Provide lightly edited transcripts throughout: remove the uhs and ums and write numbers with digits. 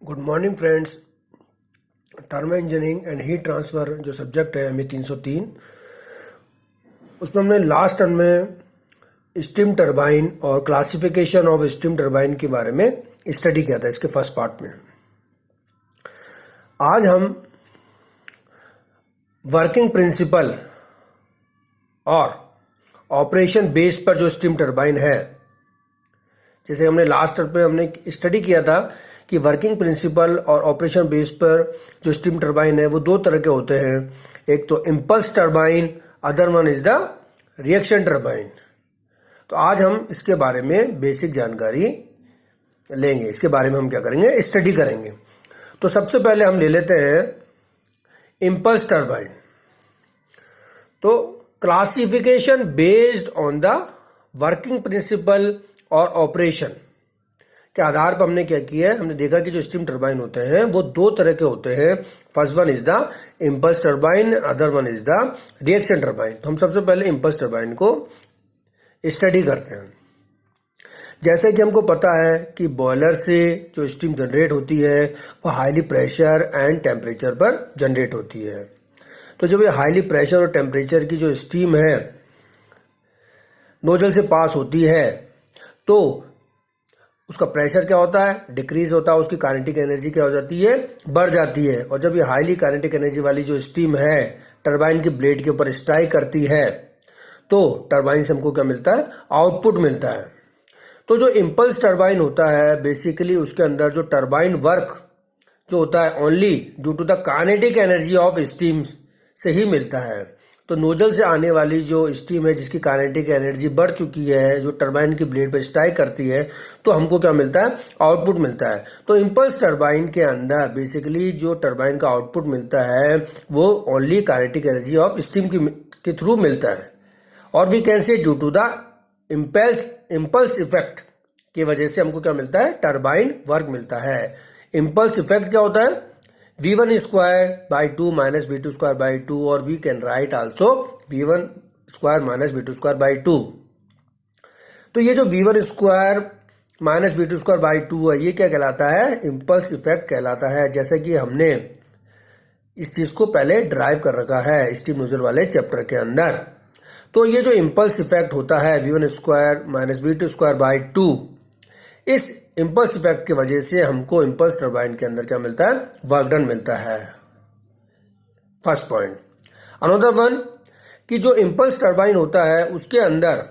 Good morning friends. Turbo engineering and heat transfer जो subject है हमें 303, उसमें हमने लास्ट टर्म में स्टीम टरबाइन और क्लासिफिकेशन ऑफ स्टीम टरबाइन के बारे में स्टडी किया था इसके फर्स्ट पार्ट में। आज हम वर्किंग प्रिंसिपल और ऑपरेशन बेस पर जो स्टीम टरबाइन है, जैसे हमने लास्ट टर्म में हमने स्टडी किया था कि वर्किंग प्रिंसिपल और ऑपरेशन बेस पर जो स्टीम टरबाइन है वो दो तरह के होते हैं। एक तो impulse turbine, other one is the reaction turbine. तो आज हम इसके बारे में बेसिक जानकारी लेंगे, इसके बारे में हम क्या करेंगे, स्टडी करेंगे। तो सबसे पहले हम ले लेते हैं इम्पल्स टरबाइन। तो classification based on the working principle और ऑपरेशन के आधार पर हमने क्या किया है, हमने देखा कि जो स्टीम टरबाइन होते हैं वो दो तरह के होते हैं। First one is the impulse turbine, other one is the reaction turbine. तो हम सबसे पहले इम्पल्स टरबाइन को स्टडी करते हैं। जैसे कि हमको पता है कि बॉयलर से जो स्टीम जनरेट होती है वो हाईली प्रेशर एंड टेम्परेचर पर जनरेट होती है। तो जब ये हाईली प्रेशर और टेम्परेचर की जो स्टीम है नोजल से पास होती है तो उसका प्रेशर क्या होता है, डिक्रीज होता है, उसकी काइनेटिक एनर्जी क्या हो जाती है, बढ़ जाती है। और जब ये हाईली काइनेटिक एनर्जी वाली जो स्टीम है टरबाइन की ब्लेड के ऊपर स्ट्राइक करती है तो टरबाइन से हमको क्या मिलता है, आउटपुट मिलता है। तो जो इम्पल्स टरबाइन होता है बेसिकली उसके अंदर जो टरबाइन वर्क जो होता है only due to the kinetic energy of steam से ही मिलता है। तो नोजल से आने वाली जो स्टीम है जिसकी काइनेटिक एनर्जी बढ़ चुकी है, जो टरबाइन की ब्लेड पर स्ट्राइक करती है, तो हमको क्या मिलता है, आउटपुट मिलता है। तो इम्पल्स टरबाइन के अंदर बेसिकली जो टरबाइन का आउटपुट मिलता है वो only kinetic energy of steam के थ्रू मिलता है। और we can say due to the impulse effect की वजह से हमको क्या मिलता है, टरबाइन वर्क मिलता है। इम्पल्स इफेक्ट क्या होता है, V1 square by 2 minus V2 square by 2, और we can write also V1 square minus V2 square by 2। तो ये जो V1 square minus V2 square by 2 है ये क्या कहलाता है, इम्पल्स इफेक्ट कहलाता है। जैसे कि हमने इस चीज को पहले ड्राइव कर रखा है स्टीम नोजल वाले चैप्टर के अंदर। तो ये जो इम्पल्स इफेक्ट होता है V1 square minus V2 square by 2, इस इम्पल्स इफेक्ट की वजह से हमको इम्पल्स टरबाइन के अंदर क्या मिलता है, वर्क डन मिलता है। First point. अनदर वन कि जो इम्पल्स टरबाइन होता है उसके अंदर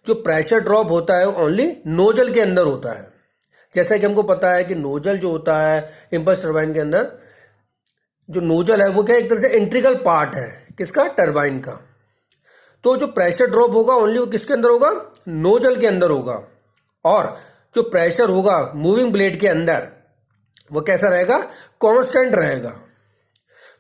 जो प्रेशर ड्रॉप होता है वो ओनली नोजल के अंदर होता है। जैसा कि हमको पता है कि नोजल जो होता है इम्पल्स टरबाइन के अंदर, जो नोजल है वो क्या एक तरह से इंट्रिकल पार्ट है किसका, टरबाइन का। तो जो प्रेशर ड्रॉप होगा ओनली वो किसके अंदर होगा, नोजल के अंदर होगा। और जो प्रेशर होगा मूविंग ब्लेड के अंदर वो कैसा रहेगा, कांस्टेंट रहेगा।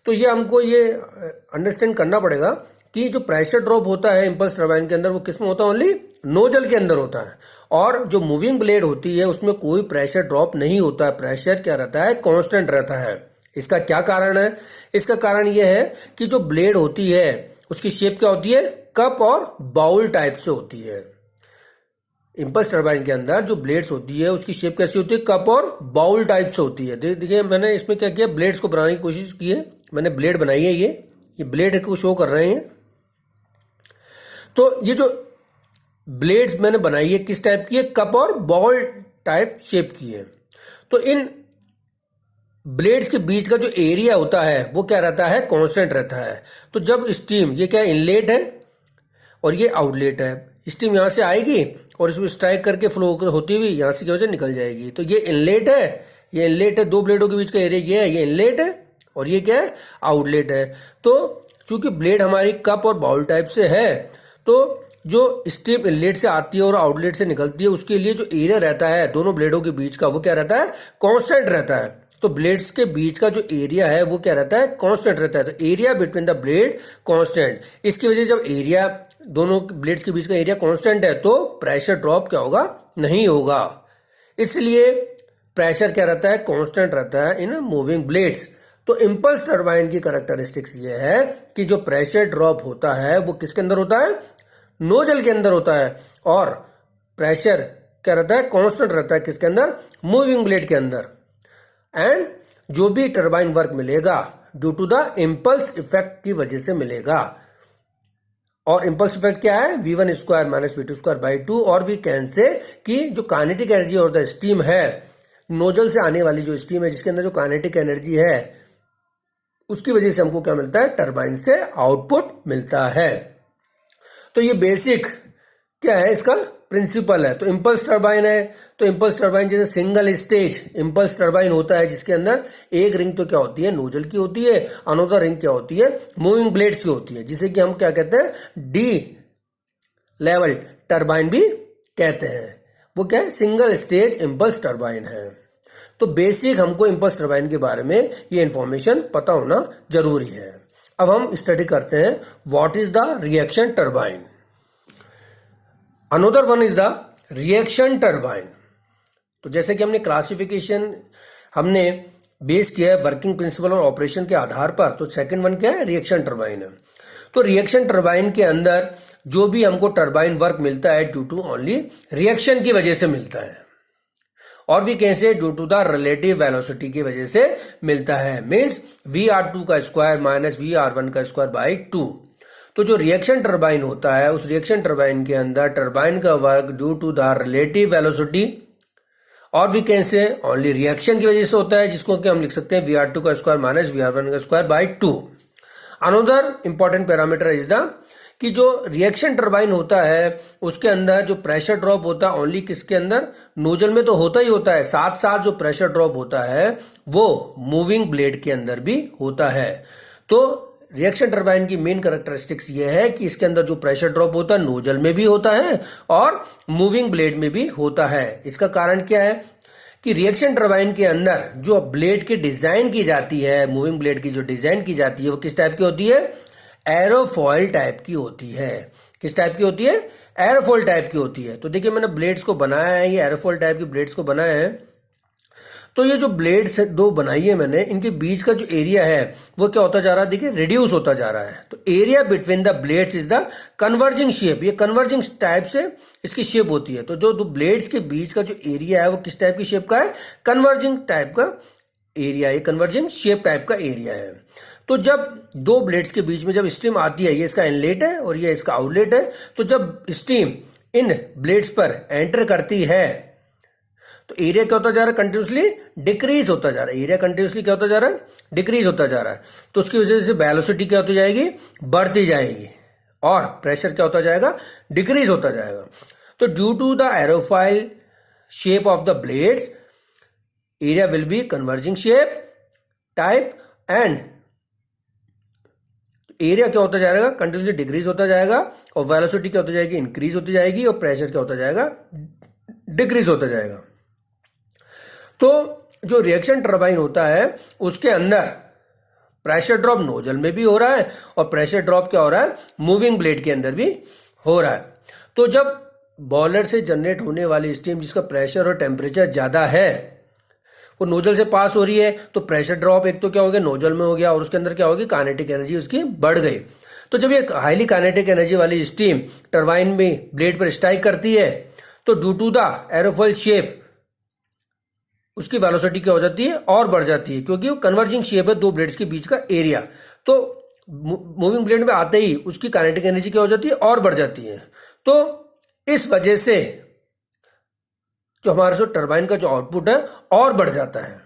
तो ये हमको ये अंडरस्टैंड करना पड़ेगा कि जो प्रेशर ड्रॉप होता है इम्पल्स टरबाइन के अंदर वो किस में होता है, ओनली नोजल के अंदर होता है। और जो मूविंग ब्लेड होती है उसमें कोई प्रेशर ड्रॉप नहीं होता है, प्रेशर क्या रहता है, कांस्टेंट रहता है। इसका क्या कारण है, इसका कारण ये है कि जो ब्लेड होती है उसकी शेप क्या होती है, कप और बाउल टाइप से होती है। इम्पल्स टरबाइन के अंदर जो ब्लेड्स होती है उसकी शेप कैसी होती है, कप और बाउल टाइप से होती है। देखिए मैंने इसमें क्या किया, ब्लेड्स को बनाने की कोशिश की है, मैंने ब्लेड बनाई है, ये ब्लेड को शो कर रहे हैं। तो ये जो ब्लेड्स मैंने बनाई है किस टाइप की है, कप और बाउल टाइप शेप की है। तो इन ब्लेड्स के बीच का जो एरिया होता है वो क्या रहता है, कांस्टेंट रहता है। तो जब स्टीम, ये क्या इनलेट है और ये आउटलेट है, स्टीम यहाँ से आएगी और इसमें स्ट्राइक करके फ्लो होती हुई यहाँ से क्या हो जाए, निकल जाएगी। तो ये इनलेट है, ये इनलेट है, दो ब्लेडों के बीच का एरिया ये है, ये इनलेट है और ये क्या है, आउटलेट है। तो चूंकि ब्लेड हमारी कप और बाउल टाइप से है तो जो स्टीम इनलेट से आती है और आउटलेट से निकलती है उसके लिए जो एरिया रहता है दोनों ब्लेडों के बीच का वो क्या रहता है, कांस्टेंट रहता है। तो ब्लेड्स के बीच का जो एरिया है वो क्या रहता है, कांस्टेंट रहता है। तो area between the blade constant, इसकी वजह से जब एरिया दोनों ब्लेड्स के बीच का एरिया कांस्टेंट है तो प्रेशर ड्रॉप क्या होगा, नहीं होगा। इसलिए प्रेशर क्या रहता है, कांस्टेंट रहता है इन मूविंग ब्लेड्स। तो इम्पल्स टरबाइन की कैरेक्टरिस्टिक्स ये है कि जो प्रेशर ड्रॉप होता है वो किसके अंदर होता है, नोजल के अंदर होता है। और प्रेशर क्या रहता है, कांस्टेंट रहता है किसके अंदर, मूविंग ब्लेड के अंदर। एंड जो भी टरबाइन वर्क मिलेगा due to the impulse effect की वजह से मिलेगा। और इम्पल्स इफेक्ट क्या है, v1 square minus v2 square by 2। और वी कैन से कि जो काइनेटिक एनर्जी और द स्टीम है, नोजल से आने वाली जो स्टीम है जिसके अंदर जो काइनेटिक एनर्जी है, उसकी वजह से हमको क्या मिलता है, टरबाइन से आउटपुट मिलता है। तो ये बेसिक क्या है, इसका प्रिंसिपल है। तो इम्पल्स टरबाइन है, तो इम्पल्स टरबाइन जैसे सिंगल स्टेज इम्पल्स टरबाइन होता है जिसके अंदर एक रिंग तो क्या होती है, नोजल की होती है, अनदर रिंग क्या होती है, मूविंग ब्लेड्स की होती है, जिसे कि हम क्या कहते हैं, डी लेवल टरबाइन भी कहते हैं। वो क्या है, सिंगल स्टेज इम्पल्स टरबाइन है। तो बेसिक हमको इम्पल्स टरबाइन के बारे में ये इंफॉर्मेशन पता होना जरूरी है। अब हम स्टडी करते हैं what is the reaction turbine. Another one is the reaction turbine. तो जैसे कि हमने क्लासिफिकेशन हमने बेस किया है वर्किंग प्रिंसिपल और ऑपरेशन के आधार पर, तो सेकंड वन क्या है, रिएक्शन टरबाइन है। तो रिएक्शन टरबाइन के अंदर जो भी हमको टरबाइन वर्क मिलता है ड्यू टू ओनली रिएक्शन की वजह से मिलता है, और भी कैसे, due to the relative velocity की वजह से मिलता है। मीन्स VR2 का स्क्वायर माइनस VR1 का स्क्वायर बाई 2। तो जो रिएक्शन टरबाइन होता है, उस रिएक्शन टरबाइन के अंदर टरबाइन का work due to the relative velocity और भी कैसे ओनली रिएक्शन की वजह से होता है, जिसको कि हम लिख सकते हैं VR2 का स्क्वायर माइनस VR1 का square by 2। Another important parameter is the कि जो रिएक्शन टरबाइन होता है उसके अंदर जो प्रेशर ड्रॉप होता है ओनली किसके अंदर, नोजल में तो होता ही होता है, साथ साथ जो प्रेशर ड्रॉप होता है वो मूविंग ब्लेड के अंदर भी होता है। तो रिएक्शन टरबाइन की मेन कैरेक्टरिस्टिक्स ये है कि इसके अंदर जो प्रेशर ड्रॉप होता है नोजल में भी होता है और मूविंग ब्लेड में भी होता है। इसका कारण क्या है कि रिएक्शन टरबाइन के अंदर जो ब्लेड की डिजाइन की जाती है, मूविंग ब्लेड की जो डिजाइन की जाती है वो किस टाइप की होती है, एरोफॉइल टाइप की होती है। किस टाइप की होती है, एरोफॉइल टाइप की होती है। तो देखिए मैंने ब्लेड्स को बनाया है, ये एरोफॉइल टाइप की ब्लेड्स को बनाया है। तो ये जो ब्लेड्स दो बनाई है मैंने, इनके बीच का जो एरिया है वो क्या होता जा रहा है, देखिए रिड्यूस होता जा रहा है। तो area between the blades is the converging shape, ये कन्वर्जिंग टाइप से इसकी शेप होती है। तो जो दो ब्लेड्स के बीच का जो एरिया है वो किस टाइप की शेप का है, कन्वर्जिंग टाइप का एरिया, ये कन्वर्जिंग शेप टाइप का एरिया है। तो जब दो ब्लेड्स के बीच में जब स्टीम आती है, ये इसका इनलेट है और ये इसका आउटलेट है, तो जब स्टीम इन ब्लेड्स पर एंटर करती है तो एरिया क्या होता जा रहा है, कंटिन्यूसली डिक्रीज होता जा रहा है। एरिया कंटिन्यूसली क्या होता जा रहा है, डिक्रीज होता जा रहा है। तो उसकी वजह से वेलोसिटी क्या होती जाएगी, बढ़ती जाएगी, और प्रेशर क्या होता जाएगा, डिक्रीज होता जाएगा। तो due to the aerofoil shape of the blades, area will be converging shape type and area क्या होता जाएगा, कंटिन्यूसली डिक्रीज होता जाएगा, और वेलोसिटी क्या होती जाएगी, इंक्रीज होती जाएगी, और प्रेशर क्या होता जाएगा, डिक्रीज होता जाएगा। तो जो रिएक्शन टरबाइन होता है उसके अंदर प्रेशर ड्रॉप नोजल में भी हो रहा है और प्रेशर ड्रॉप क्या हो रहा है, मूविंग ब्लेड के अंदर भी हो रहा है। तो जब बॉयलर से जनरेट होने वाली स्टीम जिसका प्रेशर और टेम्परेचर ज्यादा है वो नोजल से पास हो रही है, तो प्रेशर ड्रॉप एक तो क्या हो गया, नोजल में हो गया, और उसके अंदर क्या होगी, काइनेटिक एनर्जी उसकी बढ़ गई। तो जब ये हाईली काइनेटिक एनर्जी वाली स्टीम टरबाइन में ब्लेड पर स्ट्राइक करती है तो due to the aerofoil shape उसकी वेलोसिटी क्या हो जाती है, और बढ़ जाती है, क्योंकि वो कन्वर्जिंग शेप है दो ब्लेड्स के बीच का एरिया। तो मूविंग ब्लेड में आते ही उसकी काइनेटिक एनर्जी क्या हो जाती है, और बढ़ जाती है। तो इस वजह से जो हमारे टरबाइन का जो आउटपुट है और बढ़ जाता है।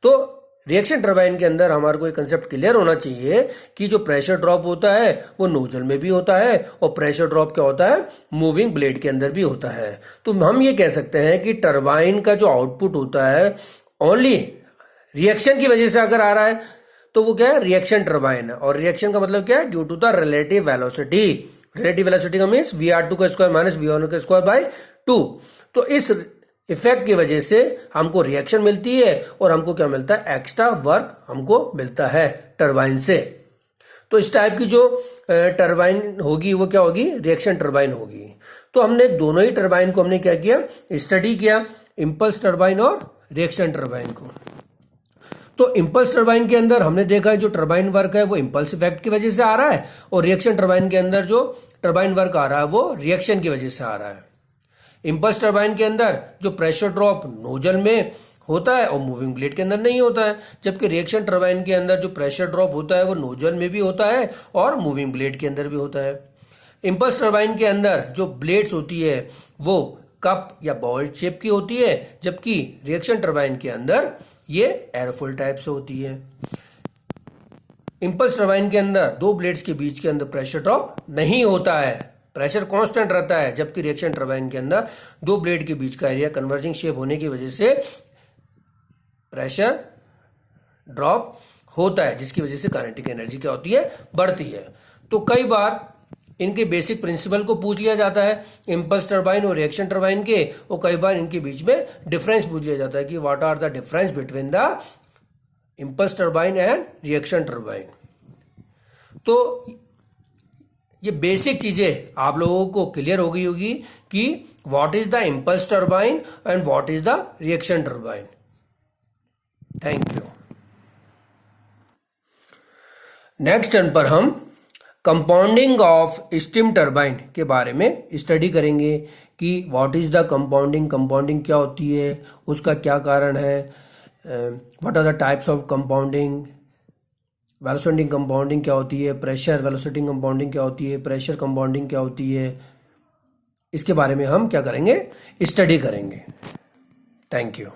तो रिएक्शन टरबाइन के अंदर हमारे को एक कंसेप्ट क्लियर होना चाहिए कि जो प्रेशर ड्रॉप होता है वो नोजल में भी होता है, और प्रेशर ड्रॉप क्या होता है, मूविंग ब्लेड के अंदर भी होता है। तो हम ये कह सकते हैं कि टरबाइन का जो आउटपुट होता है ओनली रिएक्शन की वजह से अगर आ रहा है तो वो क्या है, रिएक्शन टरबाइन है। और रिएक्शन का मतलब क्या है, due to the relative velocity. Relative velocity का मीन्स VR2 का स्क्वायर माइनस VR1 का स्क्वायर बाई 2। तो इस इफेक्ट की वजह से हमको रिएक्शन मिलती है और हमको क्या मिलता है, एक्स्ट्रा वर्क हमको मिलता है टरबाइन से। तो इस टाइप की जो टरबाइन होगी वो क्या होगी, रिएक्शन टरबाइन होगी। तो हमने दोनों ही टरबाइन को हमने क्या किया, स्टडी किया, इम्पल्स टरबाइन और रिएक्शन टरबाइन को। तो इम्पल्स टरबाइन के अंदर हमने देखा है जो टरबाइन वर्क है वो इम्पल्स इफेक्ट की वजह से आ रहा है, और रिएक्शन टरबाइन के अंदर जो टरबाइन वर्क आ रहा है वो रिएक्शन की वजह से आ रहा है। इम्पल्स टरबाइन के अंदर जो प्रेशर ड्रॉप नोजल में होता है और मूविंग ब्लेड के अंदर नहीं होता है। जबकि रिएक्शन टरबाइन के अंदर जो प्रेशर ड्रॉप होता है वो नोजल में भी होता है और मूविंग ब्लेड के अंदर भी होता है। इंपल्स टरबाइन के अंदर जो ब्लेड्स होती है वो कप या बॉल शेप की होती है, जबकि रिएक्शन टरबाइन के अंदर ये एरोफिल टाइप से होती है। इंपल्स टरबाइन के अंदर दो ब्लेड्स के बीच के अंदर प्रेशर ड्रॉप नहीं होता है, प्रेशर कांस्टेंट रहता है। जबकि रिएक्शन टरबाइन के अंदर दो ब्लेड के बीच का एरिया कन्वर्जिंग शेप होने की वजह से प्रेशर ड्रॉप होता है, जिसकी वजह से काइनेटिक एनर्जी क्या होती है, बढ़ती है। तो कई बार इनके बेसिक प्रिंसिपल को पूछ लिया जाता है, इंपल्स टरबाइन और रिएक्शन टरबाइन के, और कई बार इनके बीच में डिफरेंस पूछ लिया जाता है कि what are the difference between the impulse turbine and reaction turbine. तो ये बेसिक चीजें आप लोगों को क्लियर हो गई होगी कि what is the impulse turbine and what is the reaction turbine. Thank you. Next turn पर हम कंपाउंडिंग ऑफ स्टीम टरबाइन के बारे में स्टडी करेंगे कि what is the compounding, compounding क्या होती है, उसका क्या कारण है, what are the types of compounding, velocity compounding क्या होती है, प्रेशर वेलोसिटी कंपाउंडिंग क्या होती है, प्रेशर कंपाउंडिंग क्या होती है, इसके बारे में हम क्या करेंगे, स्टडी करेंगे। Thank you.